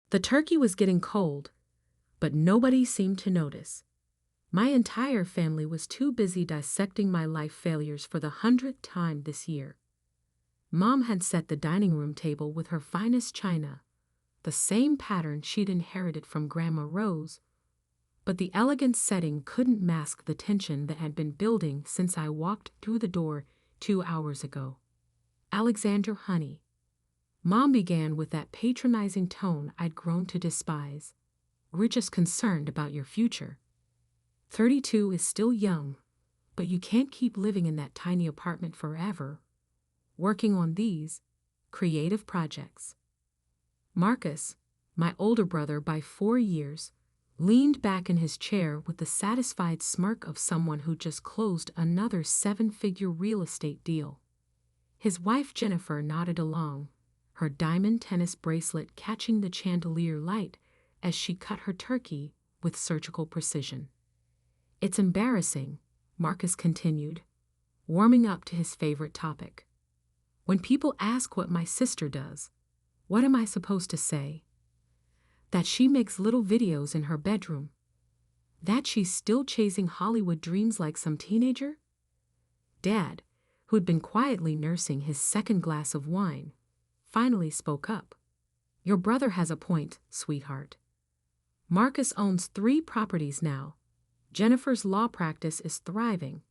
The turkey was getting cold, but nobody seemed to notice. My entire family was too busy dissecting my life failures for the 100th time this year. Mom had set the dining room table with her finest china, the same pattern she'd inherited from Grandma Rose, but the elegant setting couldn't mask the tension that had been building since I walked through the door 2 hours ago. Alexandra, honey. Mom began with that patronizing tone I'd grown to despise. We're just concerned about your future. 32 is still young, but you can't keep living in that tiny apartment forever, working on these creative projects. Marcus, my older brother by 4 years, leaned back in his chair with the satisfied smirk of someone who just closed another 7-figure real estate deal. His wife Jennifer nodded along, her diamond tennis bracelet catching the chandelier light as she cut her turkey with surgical precision. It's embarrassing, Marcus continued, warming up to his favorite topic. When people ask what my sister does, what am I supposed to say? That she makes little videos in her bedroom? That she's still chasing Hollywood dreams like some teenager? Dad, who'd been quietly nursing his second glass of wine, finally spoke up. Your brother has a point, sweetheart. Marcus owns 3 properties now. Jennifer's law practice is thriving,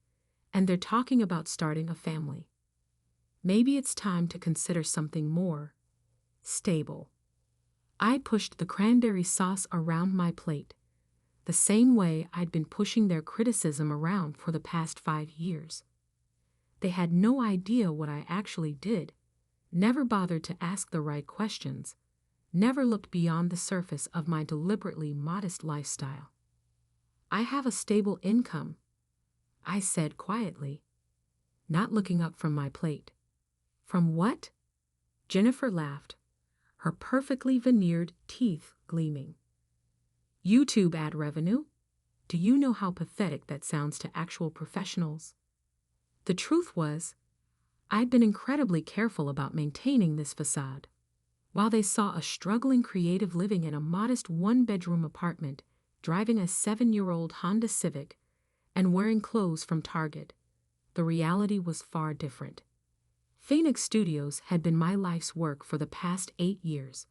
and they're talking about starting a family. Maybe it's time to consider something more stable. I pushed the cranberry sauce around my plate, the same way I'd been pushing their criticism around for the past 5 years. They had no idea what I actually did, never bothered to ask the right questions, never looked beyond the surface of my deliberately modest lifestyle. I have a stable income, I said quietly, not looking up from my plate. From what? Jennifer laughed, her perfectly veneered teeth gleaming. YouTube ad revenue? Do you know how pathetic that sounds to actual professionals? The truth was, I'd been incredibly careful about maintaining this facade. While they saw a struggling creative living in a modest 1-bedroom apartment, driving a 7-year-old Honda Civic, and wearing clothes from Target, the reality was far different. Phoenix Studios had been my life's work for the past 8 years,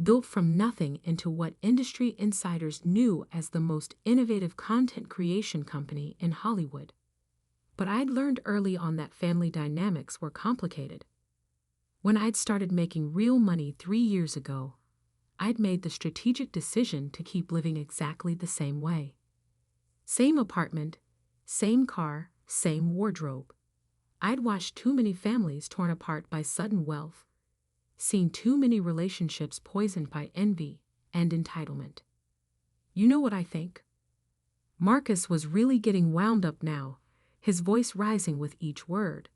built from nothing into what industry insiders knew as the most innovative content creation company in Hollywood. But I'd learned early on that family dynamics were complicated. When I'd started making real money 3 years ago, I'd made the strategic decision to keep living exactly the same way. Same apartment, same car, same wardrobe. I'd watched too many families torn apart by sudden wealth, seen too many relationships poisoned by envy and entitlement. You know what I think? Marcus was really getting wound up now, his voice rising with each word.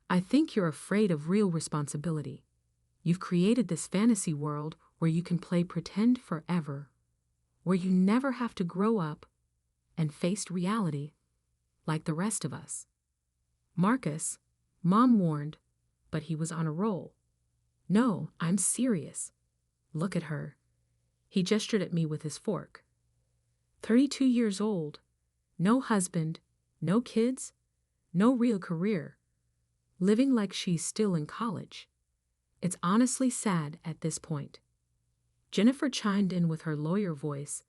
I think you're afraid of real responsibility. You've created this fantasy world where you can play pretend forever, where you never have to grow up and face reality like the rest of us. Marcus, Mom warned, but he was on a roll. No, I'm serious. Look at her. He gestured at me with his fork. 32 years old, no husband, no kids, no real career, living like she's still in college. It's honestly sad at this point. Jennifer chimed in with her lawyer voice,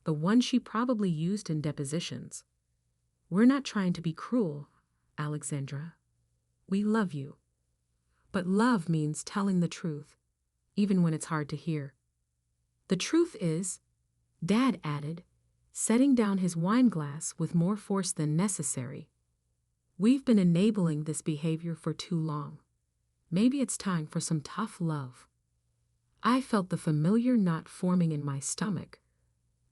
the one she probably used in depositions. We're not trying to be cruel, Alexandra. We love you. But love means telling the truth, even when it's hard to hear. The truth is, Dad added, setting down his wine glass with more force than necessary, we've been enabling this behavior for too long. Maybe it's time for some tough love. I felt the familiar knot forming in my stomach,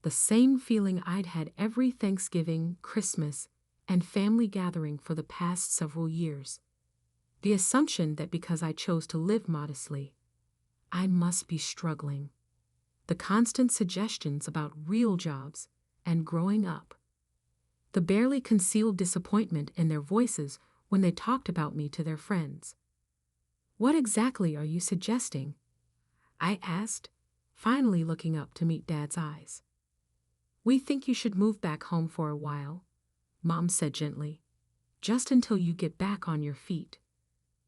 the same feeling I'd had every Thanksgiving, Christmas, and family gathering for the past several years. The assumption that because I chose to live modestly, I must be struggling. The constant suggestions about real jobs and growing up. The barely concealed disappointment in their voices when they talked about me to their friends. What exactly are you suggesting? I asked, finally looking up to meet Dad's eyes. "We think you should move back home for a while," Mom said gently. "Just until you get back on your feet.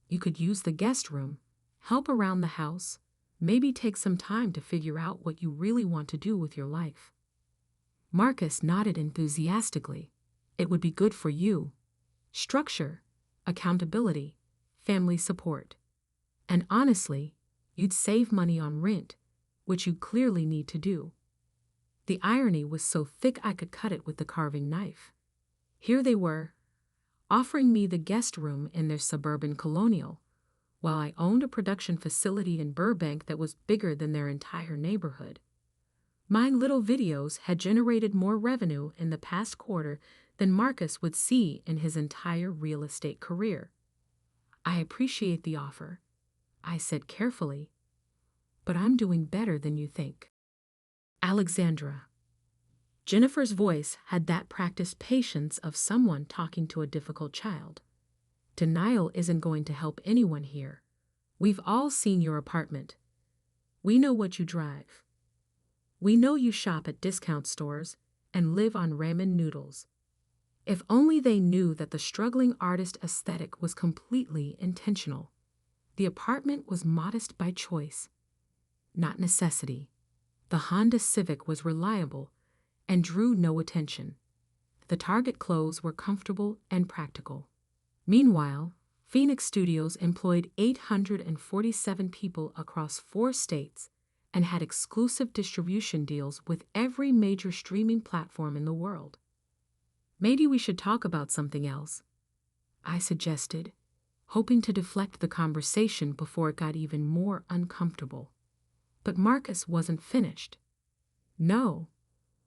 You could use the guest room, help around the house, maybe take some time to figure out what you really want to do with your life." Marcus nodded enthusiastically. "It would be good for you. Structure, accountability, family support. And honestly, you'd save money on rent, which you clearly need to do." The irony was so thick I could cut it with the carving knife. Here they were, offering me the guest room in their suburban colonial, while I owned a production facility in Burbank that was bigger than their entire neighborhood. My little videos had generated more revenue in the past quarter than Marcus would see in his entire real estate career. "I appreciate the offer," I said carefully, "but I'm doing better than you think." Alexandra. Jennifer's voice had that practiced patience of someone talking to a difficult child. "Denial isn't going to help anyone here. We've all seen your apartment. We know what you drive. We know you shop at discount stores and live on ramen noodles." If only they knew that the struggling artist aesthetic was completely intentional. The apartment was modest by choice, not necessity. The Honda Civic was reliable and drew no attention. The Target clothes were comfortable and practical. Meanwhile, Phoenix Studios employed 847 people across 4 states and had exclusive distribution deals with every major streaming platform in the world. "Maybe we should talk about something else," I suggested, hoping to deflect the conversation before it got even more uncomfortable. But Marcus wasn't finished. "No,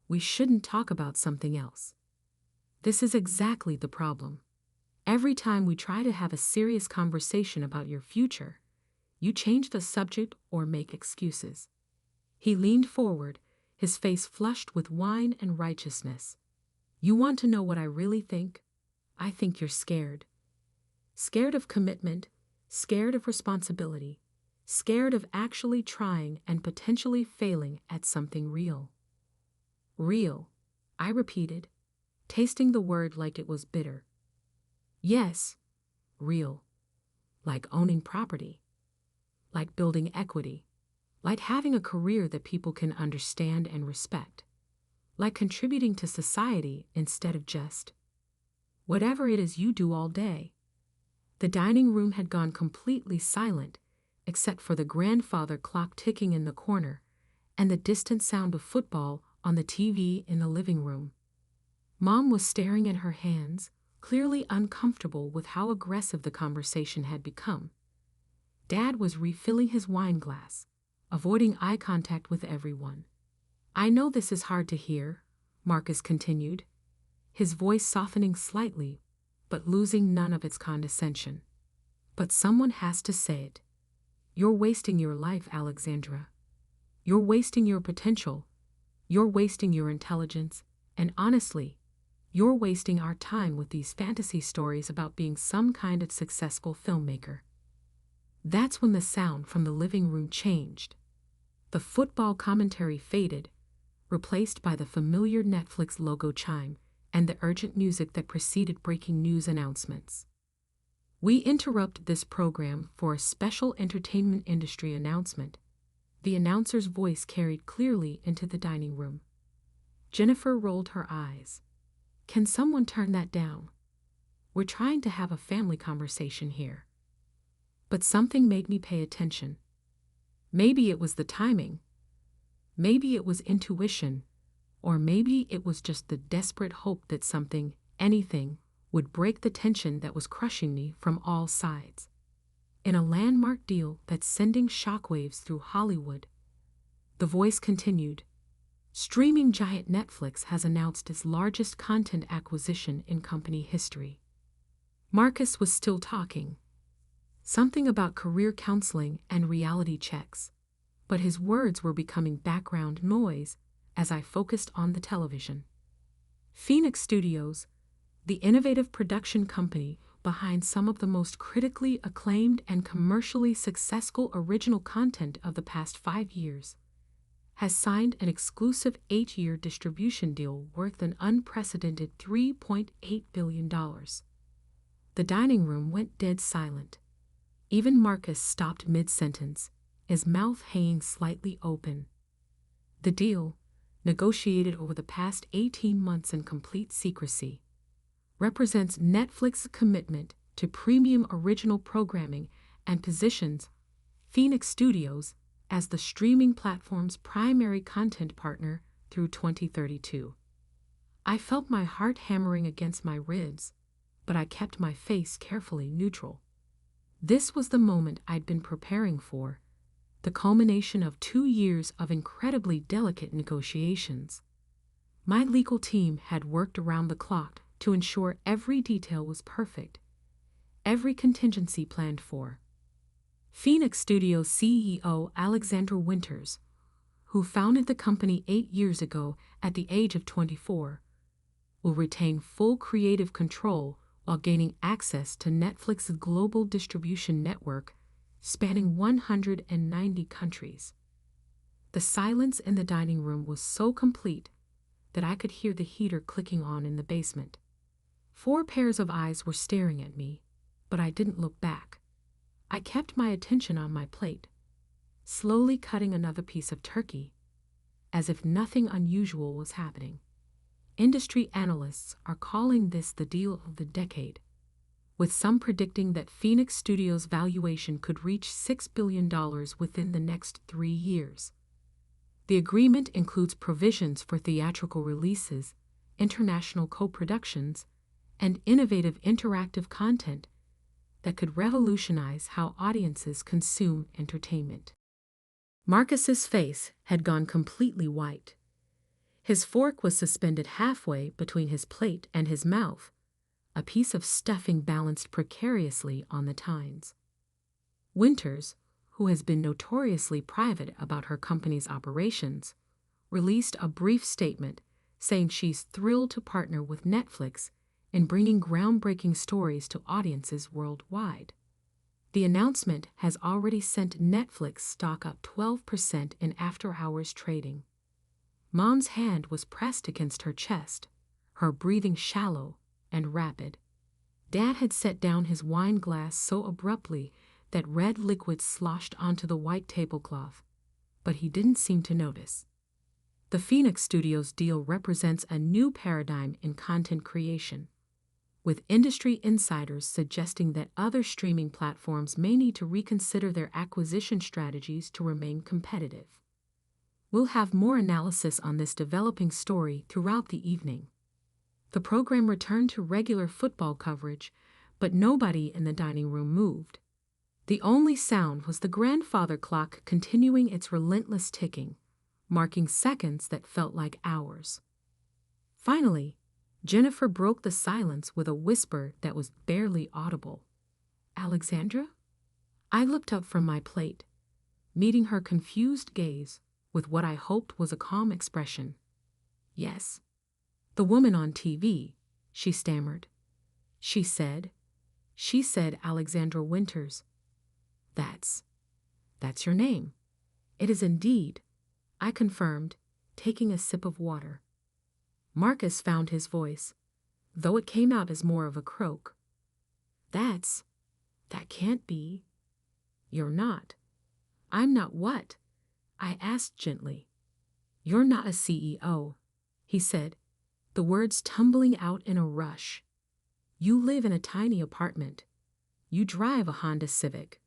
we shouldn't talk about something else. This is exactly the problem. Every time we try to have a serious conversation about your future, you change the subject or make excuses." He leaned forward, his face flushed with wine and righteousness. "You want to know what I really think? I think you're scared. Scared of commitment, scared of responsibility, scared of actually trying and potentially failing at something real." "Real," I repeated, tasting the word like it was bitter. "Yes, real. Like owning property. Like building equity. Like having a career that people can understand and respect. Like contributing to society instead of just whatever it is you do all day." The dining room had gone completely silent, except for the grandfather clock ticking in the corner and the distant sound of football on the TV in the living room. Mom was staring at her hands, clearly uncomfortable with how aggressive the conversation had become. Dad was refilling his wine glass, avoiding eye contact with everyone. "I know this is hard to hear," Marcus continued, his voice softening slightly, but losing none of its condescension. "But someone has to say it. You're wasting your life, Alexandra. You're wasting your potential. You're wasting your intelligence, and honestly, you're wasting our time with these fantasy stories about being some kind of successful filmmaker." That's when the sound from the living room changed. The football commentary faded, replaced by the familiar Netflix logo chime and the urgent music that preceded breaking news announcements. "We interrupt this program for a special entertainment industry announcement." The announcer's voice carried clearly into the dining room. Jennifer rolled her eyes. "Can someone turn that down? We're trying to have a family conversation here." But something made me pay attention. Maybe it was the timing. Maybe it was intuition. Or maybe it was just the desperate hope that something, anything, would break the tension that was crushing me from all sides. In a landmark deal that's sending shockwaves through Hollywood, the voice continued, "Streaming giant Netflix has announced its largest content acquisition in company history." Marcus was still talking. Something about career counseling and reality checks, but his words were becoming background noise as I focused on the television. Phoenix Studios, the innovative production company behind some of the most critically acclaimed and commercially successful original content of the past 5 years, has signed an exclusive 8-year distribution deal worth an unprecedented $3.8 billion. The dining room went dead silent. Even Marcus stopped mid-sentence, his mouth hanging slightly open. The deal, negotiated over the past 18 months in complete secrecy, represents Netflix's commitment to premium original programming and positions Phoenix Studios as the streaming platform's primary content partner through 2032. I felt my heart hammering against my ribs, but I kept my face carefully neutral. This was the moment I'd been preparing for, the culmination of 2 years of incredibly delicate negotiations. My legal team had worked around the clock to ensure every detail was perfect, every contingency planned for. Phoenix Studios CEO Alexandra Winters, who founded the company 8 years ago at the age of 24, will retain full creative control while gaining access to Netflix's global distribution network spanning 190 countries. The silence in the dining room was so complete that I could hear the heater clicking on in the basement. 4 pairs of eyes were staring at me, but I didn't look back. I kept my attention on my plate, slowly cutting another piece of turkey, as if nothing unusual was happening. Industry analysts are calling this the deal of the decade, with some predicting that Phoenix Studios' valuation could reach $6 billion within the next 3 years. The agreement includes provisions for theatrical releases, international co-productions, and innovative interactive content that could revolutionize how audiences consume entertainment. Marcus's face had gone completely white. His fork was suspended halfway between his plate and his mouth, a piece of stuffing balanced precariously on the tines. Winters, who has been notoriously private about her company's operations, released a brief statement saying she's thrilled to partner with Netflix in bringing groundbreaking stories to audiences worldwide. The announcement has already sent Netflix stock up 12% in after-hours trading. Mom's hand was pressed against her chest, her breathing shallow and rapid. Dad had set down his wine glass so abruptly that red liquid sloshed onto the white tablecloth, but he didn't seem to notice. The Phoenix Studios deal represents a new paradigm in content creation, with industry insiders suggesting that other streaming platforms may need to reconsider their acquisition strategies to remain competitive. We'll have more analysis on this developing story throughout the evening. The program returned to regular football coverage, but nobody in the dining room moved. The only sound was the grandfather clock continuing its relentless ticking, marking seconds that felt like hours. Finally, Jennifer broke the silence with a whisper that was barely audible. "Alexandra?" I looked up from my plate, meeting her confused gaze with what I hoped was a calm expression. "Yes. The woman on TV," she stammered. She said Alexandra Winters. That's your name." "It is indeed," I confirmed, taking a sip of water. Marcus found his voice, though it came out as more of a croak. That can't be. You're not." "I'm not what?" I asked gently. "You're not a CEO," he said, the words tumbling out in a rush. "You live in a tiny apartment. You drive a Honda Civic.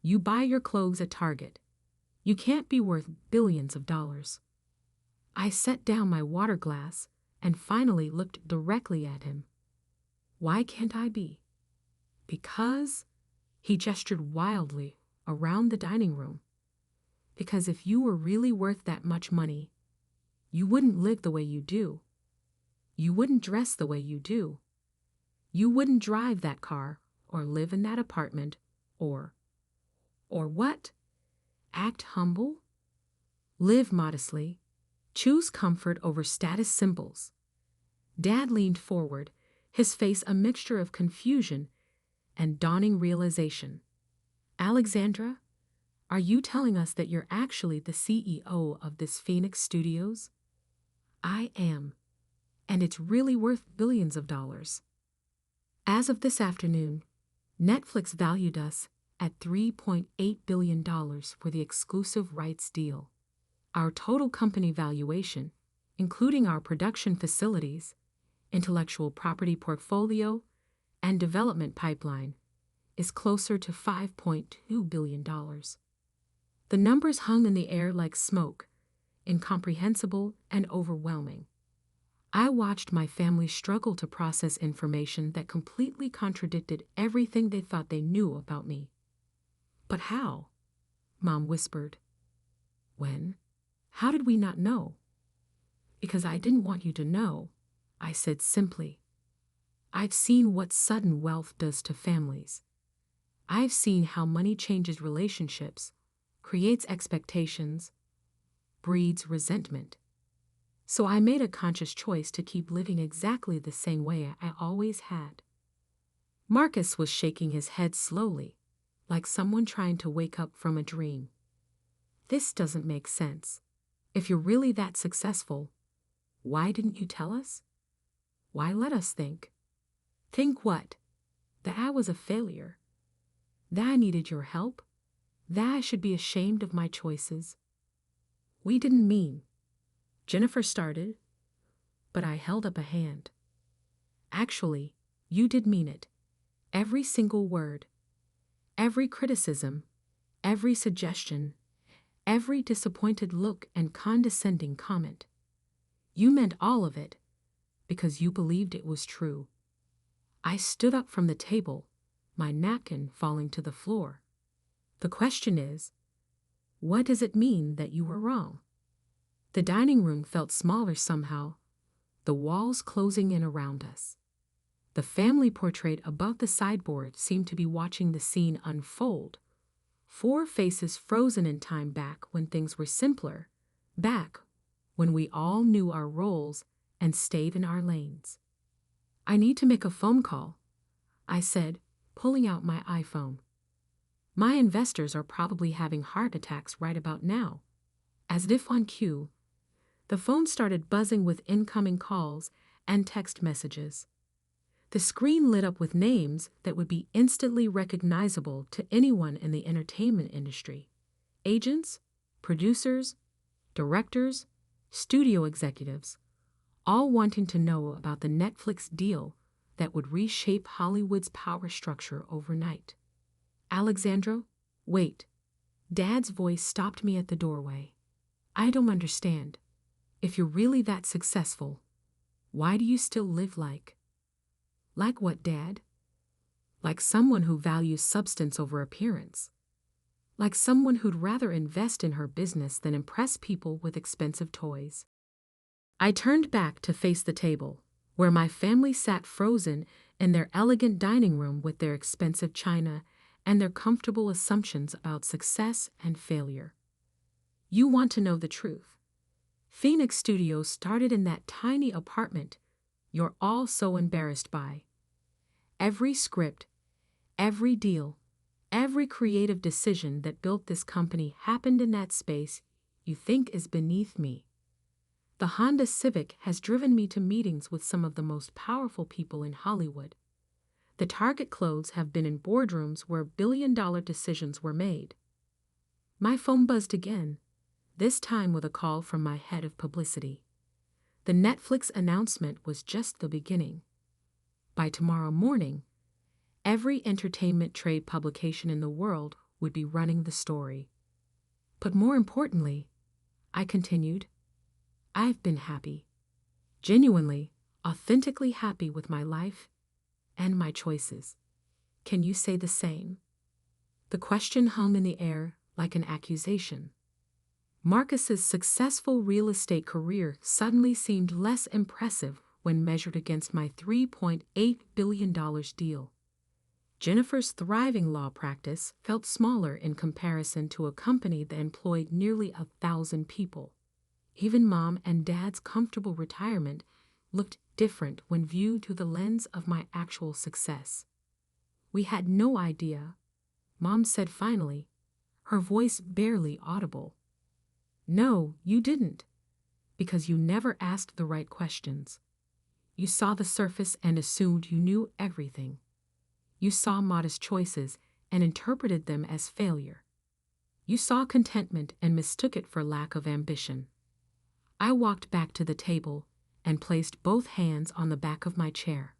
You buy your clothes at Target. You can't be worth billions of dollars." I set down my water glass and finally looked directly at him. "Why can't I be?" "Because," he gestured wildly around the dining room, "because if you were really worth that much money, you wouldn't live the way you do. You wouldn't dress the way you do. You wouldn't drive that car or live in that apartment or what? Act humble? Live modestly. Choose comfort over status symbols." Dad leaned forward, his face a mixture of confusion and dawning realization. "Alexandra, Are you telling us that you're actually the CEO of this Phoenix Studios? I am. And it's really worth billions of dollars. As of this afternoon, Netflix valued us at $3.8 billion for the exclusive rights deal. Our total company valuation, including our production facilities, intellectual property portfolio, and development pipeline, is closer to $5.2 billion. The numbers hung in the air like smoke, incomprehensible and overwhelming. I watched my family struggle to process information that completely contradicted everything they thought they knew about me. But how? Mom whispered. When? How did we not know? Because I didn't want you to know, I said simply. I've seen what sudden wealth does to families. I've seen how money changes relationships, creates expectations, breeds resentment. So I made a conscious choice to keep living exactly the same way I always had. Marcus was shaking his head slowly, like someone trying to wake up from a dream. This doesn't make sense. If you're really that successful, why didn't you tell us? Why let us think? Think what? That I was a failure? That I needed your help? That I should be ashamed of my choices? We didn't mean. Jennifer started, but I held up a hand. Actually, you did mean it. Every single word. Every criticism. Every suggestion. Every disappointed look and condescending comment. You meant all of it, because you believed it was true. I stood up from the table, my napkin falling to the floor. The question is, what does it mean that you were wrong? The dining room felt smaller somehow, the walls closing in around us. The family portrait above the sideboard seemed to be watching the scene unfold. 4 faces frozen in time back when things were simpler, back when we all knew our roles and stayed in our lanes. I need to make a phone call, I said, pulling out my iPhone. My investors are probably having heart attacks right about now. As if on cue, the phone started buzzing with incoming calls and text messages. The screen lit up with names that would be instantly recognizable to anyone in the entertainment industry. Agents, producers, directors, studio executives, all wanting to know about the Netflix deal that would reshape Hollywood's power structure overnight. Alexandra, wait. Dad's voice stopped me at the doorway. I don't understand. If you're really that successful, why do you still live like? Like what, Dad? Like someone who values substance over appearance. Like someone who'd rather invest in her business than impress people with expensive toys. I turned back to face the table, where my family sat frozen in their elegant dining room with their expensive china and their comfortable assumptions about success and failure. You want to know the truth. Phoenix Studios started in that tiny apartment you're all so embarrassed by. Every script, every deal, every creative decision that built this company happened in that space you think is beneath me. The Honda Civic has driven me to meetings with some of the most powerful people in Hollywood. The Target clothes have been in boardrooms where billion-dollar decisions were made. My phone buzzed again, this time with a call from my head of publicity. The Netflix announcement was just the beginning. By tomorrow morning, every entertainment trade publication in the world would be running the story. But more importantly, I continued, I've been happy. Genuinely, authentically happy with my life and my choices. Can you say the same? The question hung in the air like an accusation. Marcus's successful real estate career suddenly seemed less impressive when measured against my $3.8 billion deal. Jennifer's thriving law practice felt smaller in comparison to a company that employed nearly 1,000 people. Even Mom and Dad's comfortable retirement looked different when viewed through the lens of my actual success. We had no idea, Mom said finally, her voice barely audible. No, you didn't, because you never asked the right questions. You saw the surface and assumed you knew everything. You saw modest choices and interpreted them as failure. You saw contentment and mistook it for lack of ambition. I walked back to the table and placed both hands on the back of my chair.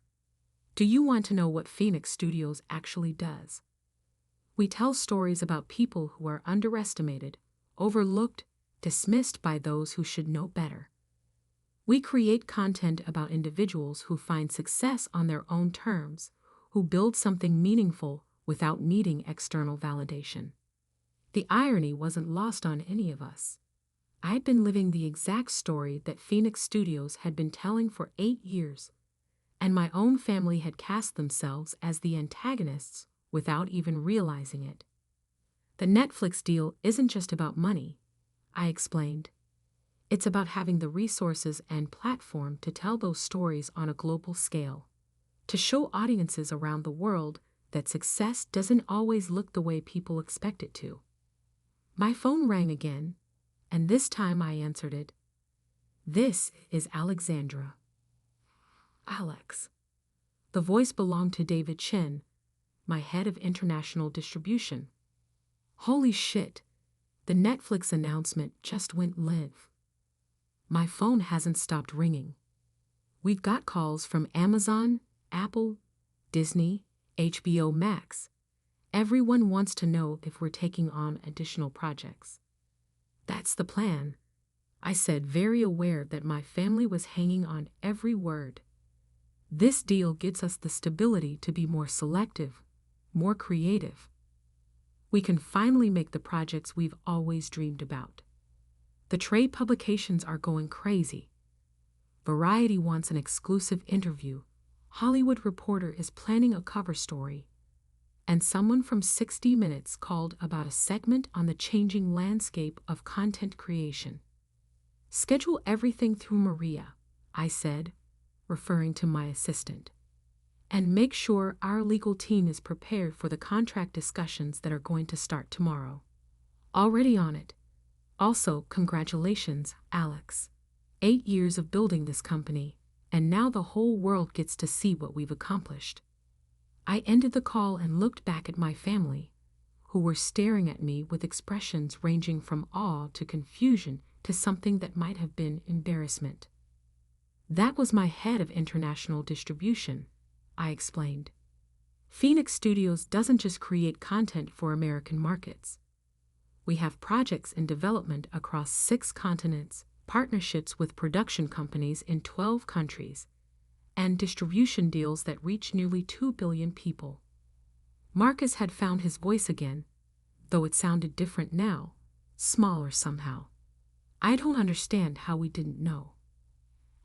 Do you want to know what Phoenix Studios actually does? We tell stories about people who are underestimated, overlooked, dismissed by those who should know better. We create content about individuals who find success on their own terms, who build something meaningful without needing external validation. The irony wasn't lost on any of us. I'd been living the exact story that Phoenix Studios had been telling for 8 years, and my own family had cast themselves as the antagonists without even realizing it. The Netflix deal isn't just about money, I explained. It's about having the resources and platform to tell those stories on a global scale, to show audiences around the world that success doesn't always look the way people expect it to. My phone rang again, and this time I answered it. This is Alexandra. Alex. The voice belonged to David Chen, my head of international distribution. Holy shit, the Netflix announcement just went live. My phone hasn't stopped ringing. We've got calls from Amazon, Apple, Disney, HBO Max. Everyone wants to know if we're taking on additional projects. That's the plan, I said, very aware that my family was hanging on every word. This deal gives us the stability to be more selective, more creative. We can finally make the projects we've always dreamed about. The trade publications are going crazy. Variety wants an exclusive interview. Hollywood Reporter is planning a cover story. And someone from 60 Minutes called about a segment on the changing landscape of content creation. Schedule everything through Maria, I said, referring to my assistant. And make sure our legal team is prepared for the contract discussions that are going to start tomorrow. Already on it. Also, congratulations, Alex. 8 years of building this company, and now the whole world gets to see what we've accomplished. I ended the call and looked back at my family, who were staring at me with expressions ranging from awe to confusion to something that might have been embarrassment. That was my head of international distribution, I explained. Phoenix Studios doesn't just create content for American markets. We have projects in development across 6 continents, partnerships with production companies in 12 countries, and distribution deals that reach nearly 2 billion people. Marcus had found his voice again, though it sounded different now, smaller somehow. I don't understand how we didn't know.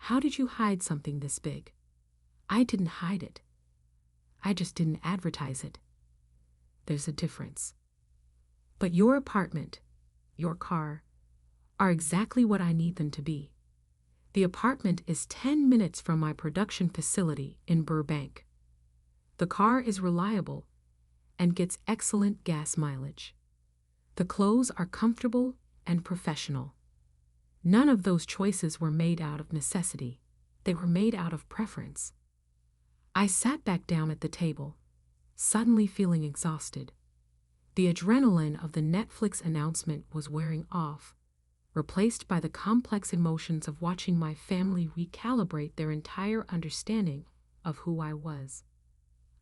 How did you hide something this big? I didn't hide it. I just didn't advertise it. There's a difference. But your apartment, your car, are exactly what I need them to be. The apartment is 10 minutes from my production facility in Burbank. The car is reliable and gets excellent gas mileage. The clothes are comfortable and professional. None of those choices were made out of necessity. They were made out of preference. I sat back down at the table, suddenly feeling exhausted. The adrenaline of the Netflix announcement was wearing off, replaced by the complex emotions of watching my family recalibrate their entire understanding of who I was.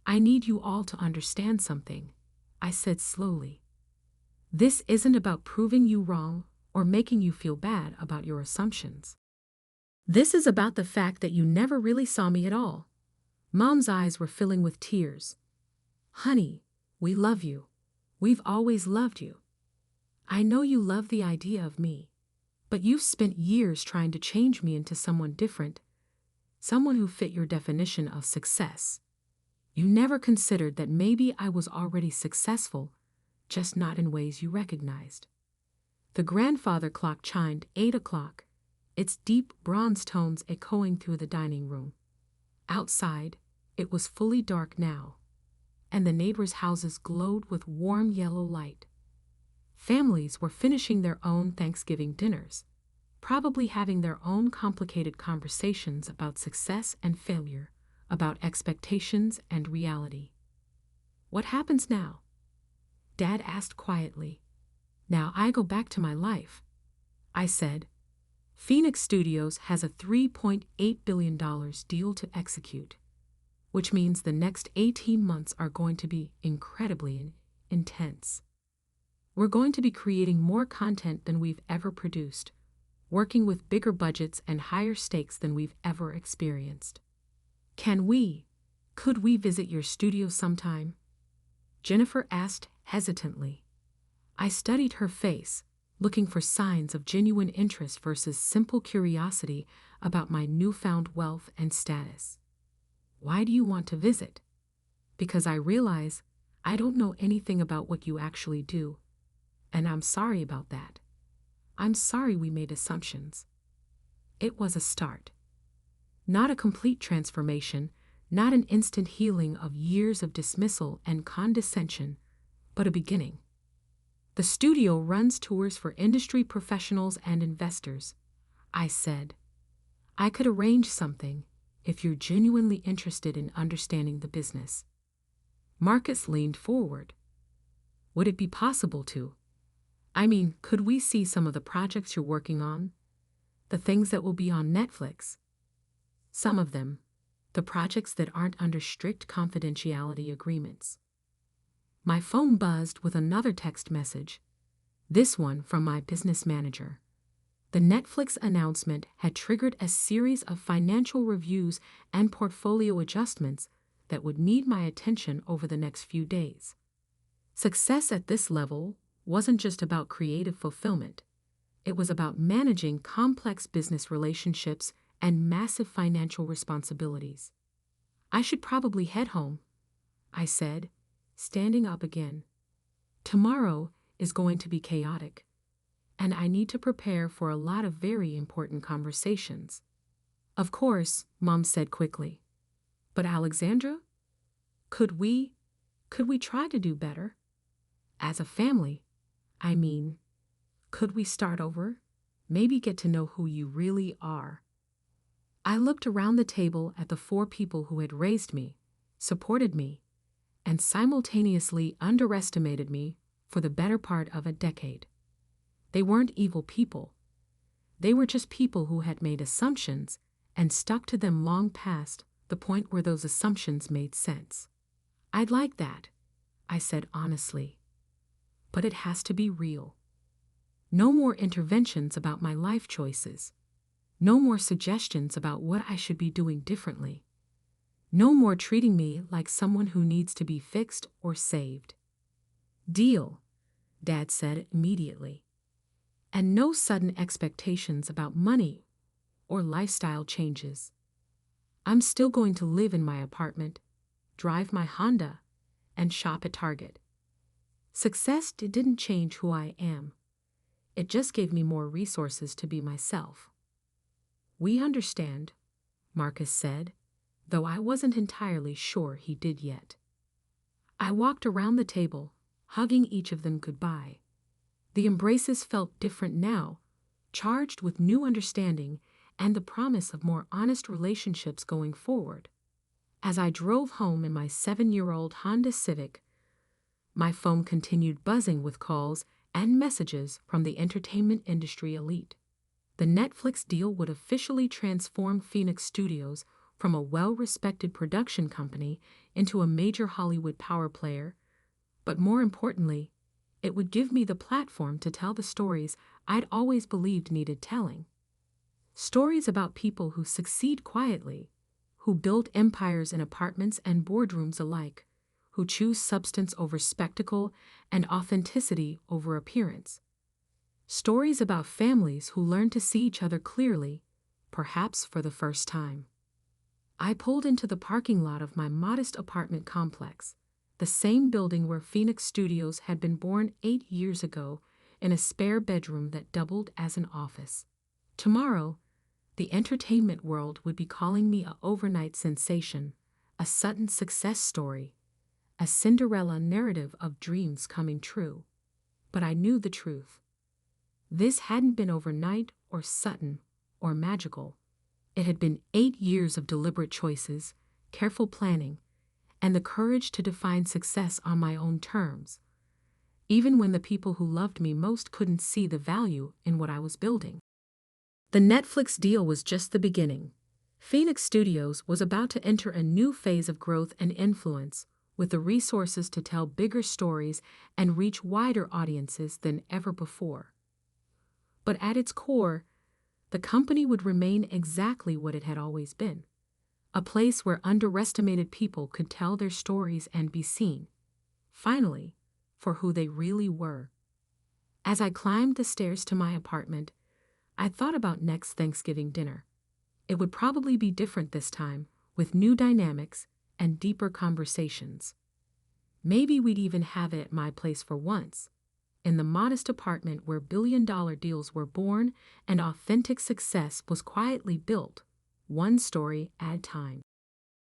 I need you all to understand something, I said slowly. This isn't about proving you wrong or making you feel bad about your assumptions. This is about the fact that you never really saw me at all. Mom's eyes were filling with tears. Honey, we love you. We've always loved you. I know you love the idea of me, but you've spent years trying to change me into someone different, someone who fit your definition of success. You never considered that maybe I was already successful, just not in ways you recognized. The grandfather clock chimed 8 o'clock, its deep bronze tones echoing through the dining room. Outside, it was fully dark now, and the neighbors' houses glowed with warm yellow light. Families were finishing their own Thanksgiving dinners, probably having their own complicated conversations about success and failure, about expectations and reality. "What happens now?" Dad asked quietly. "Now I go back to my life," I said. "Phoenix Studios has a $3.8 billion deal to execute, which means the next 18 months are going to be incredibly intense. We're going to be creating more content than we've ever produced, working with bigger budgets and higher stakes than we've ever experienced. Could we visit your studio sometime?" Jennifer asked hesitantly. I studied her face, looking for signs of genuine interest versus simple curiosity about my newfound wealth and status. "Why do you want to visit?" "Because I realize I don't know anything about what you actually do, and I'm sorry about that. I'm sorry we made assumptions." It was a start. Not a complete transformation, not an instant healing of years of dismissal and condescension, but a beginning. "The studio runs tours for industry professionals and investors," I said. "I could arrange something if you're genuinely interested in understanding the business." Marcus leaned forward. "Would it be possible to? I mean, could we see some of the projects you're working on? The things that will be on Netflix?" "Some of them. The projects that aren't under strict confidentiality agreements." My phone buzzed with another text message, this one from my business manager. The Netflix announcement had triggered a series of financial reviews and portfolio adjustments that would need my attention over the next few days. Success at this level wasn't just about creative fulfillment. It was about managing complex business relationships and massive financial responsibilities. "I should probably head home," I said, standing up again. "Tomorrow is going to be chaotic, and I need to prepare for a lot of very important conversations." "Of course," Mom said quickly. "But Alexandra, could we try to do better? As a family, I mean, could we start over? Maybe get to know who you really are?" I looked around the table at the 4 people who had raised me, supported me, and simultaneously underestimated me for the better part of a decade. They weren't evil people. They were just people who had made assumptions and stuck to them long past the point where those assumptions made sense. "I'd like that," I said honestly. "But it has to be real. No more interventions about my life choices. No more suggestions about what I should be doing differently. No more treating me like someone who needs to be fixed or saved." "Deal," Dad said immediately. "And no sudden expectations about money or lifestyle changes. I'm still going to live in my apartment, drive my Honda, and shop at Target. Success didn't change who I am. It just gave me more resources to be myself." "We understand," Marcus said, though I wasn't entirely sure he did yet. I walked around the table, hugging each of them goodbye. The embraces felt different now, charged with new understanding and the promise of more honest relationships going forward. As I drove home in my 7-year-old Honda Civic, my phone continued buzzing with calls and messages from the entertainment industry elite. The Netflix deal would officially transform Phoenix Studios from a well-respected production company into a major Hollywood power player, but more importantly, it would give me the platform to tell the stories I'd always believed needed telling. Stories about people who succeed quietly, who build empires in apartments and boardrooms alike, who choose substance over spectacle and authenticity over appearance. Stories about families who learn to see each other clearly, perhaps for the first time. I pulled into the parking lot of my modest apartment complex, the same building where Phoenix Studios had been born 8 years ago, in a spare bedroom that doubled as an office. Tomorrow, the entertainment world would be calling me an overnight sensation, a sudden success story, a Cinderella narrative of dreams coming true. but I knew the truth. This hadn't been overnight or sudden or magical. It had been 8 years of deliberate choices, careful planning, and the courage to define success on my own terms, even when the people who loved me most couldn't see the value in what I was building. The Netflix deal was just the beginning. Phoenix Studios was about to enter a new phase of growth and influence, with the resources to tell bigger stories and reach wider audiences than ever before. But at its core, the company would remain exactly what it had always been, a place where underestimated people could tell their stories and be seen, finally, for who they really were. As I climbed the stairs to my apartment, I thought about next Thanksgiving dinner. It would probably be different this time, with new dynamics and deeper conversations. Maybe we'd even have it at my place for once, in the modest apartment where billion-dollar deals were born and authentic success was quietly built, one story at a time.